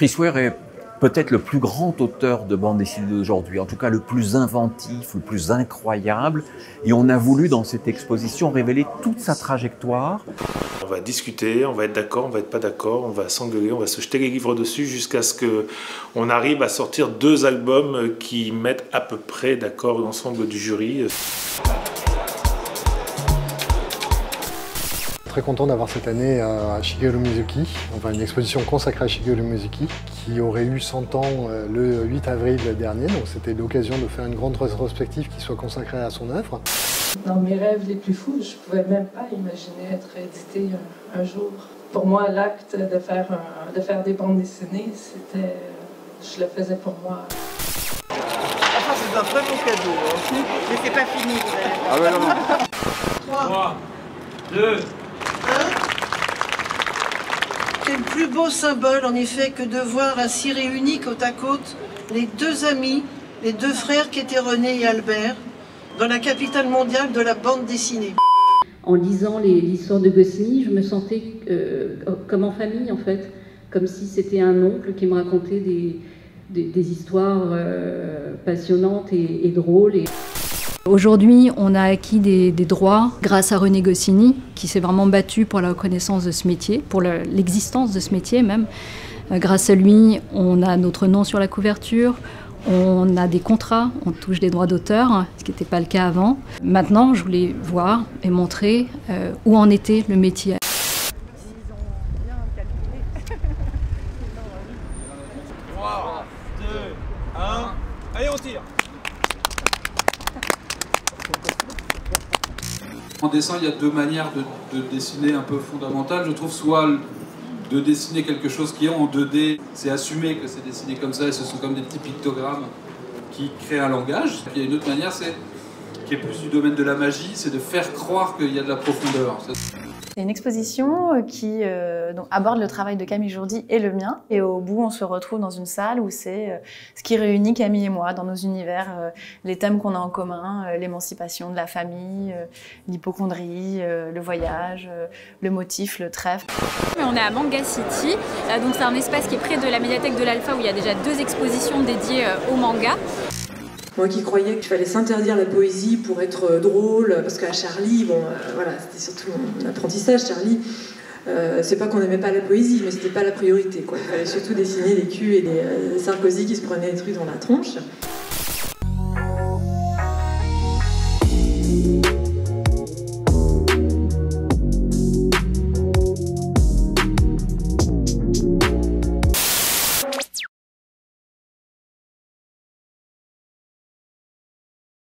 Chris Ware est peut-être le plus grand auteur de bande dessinée d'aujourd'hui, en tout cas le plus inventif, le plus incroyable. Et on a voulu dans cette exposition révéler toute sa trajectoire. On va discuter, on va être d'accord, on va être pas d'accord, on va s'engueuler, on va se jeter les livres dessus jusqu'à ce qu'on arrive à sortir 2 albums qui mettent à peu près d'accord l'ensemble du jury. Très content d'avoir cette année à Shigeru Mizuki, enfin une exposition consacrée à Shigeru Mizuki, qui aurait eu 100 ans le 8 avril dernier, donc c'était l'occasion de faire une grande rétrospective qui soit consacrée à son œuvre. Dans mes rêves les plus fous, je ne pouvais même pas imaginer être édité un jour. Pour moi, l'acte de faire des bandes dessinées, c'était, je le faisais pour moi. Enfin, c'est un très beau cadeau, hein. Mais c'est pas fini. Ah ouais, non. 3, 2, C'est le plus beau symbole, en effet, que de voir ainsi réunis côte à côte les 2 amis, les 2 frères qui étaient René et Albert, dans la capitale mondiale de la bande dessinée. En lisant l'histoire de Goscinny, je me sentais comme en famille, en fait, comme si c'était un oncle qui me racontait des histoires passionnantes et drôles. Aujourd'hui, on a acquis des droits grâce à René Goscinny, qui s'est vraiment battu pour la reconnaissance de ce métier, pour l'existence de ce métier même. Grâce à lui, on a notre nom sur la couverture, on a des contrats, on touche des droits d'auteur, ce qui n'était pas le cas avant. Maintenant, je voulais voir et montrer où en était le métier. 3, 2, 1, allez on tire. En dessin, il y a 2 manières de dessiner un peu fondamentales. Je trouve soit de dessiner quelque chose qui est en 2D, c'est assumer que c'est dessiné comme ça et ce sont comme des petits pictogrammes qui créent un langage. Et puis il y a une autre manière, qui est plus du domaine de la magie, c'est de faire croire qu'il y a de la profondeur. C'est une exposition qui donc aborde le travail de Camille Jourdi et le mien. Et au bout, on se retrouve dans une salle où c'est ce qui réunit Camille et moi dans nos univers, les thèmes qu'on a en commun, l'émancipation de la famille, l'hypocondrie, le voyage, le motif, le trèfle. On est à Manga City, donc c'est un espace qui est près de la médiathèque de l'Alpha où il y a déjà 2 expositions dédiées au manga. Moi qui croyais qu'il fallait s'interdire la poésie pour être drôle, parce qu'à Charlie, bon, voilà, c'était surtout mon apprentissage, Charlie. C'est pas qu'on n'aimait pas la poésie, mais c'était pas la priorité, quoi. Il fallait surtout dessiner des culs et des Sarkozy qui se prenaient des trucs dans la tronche.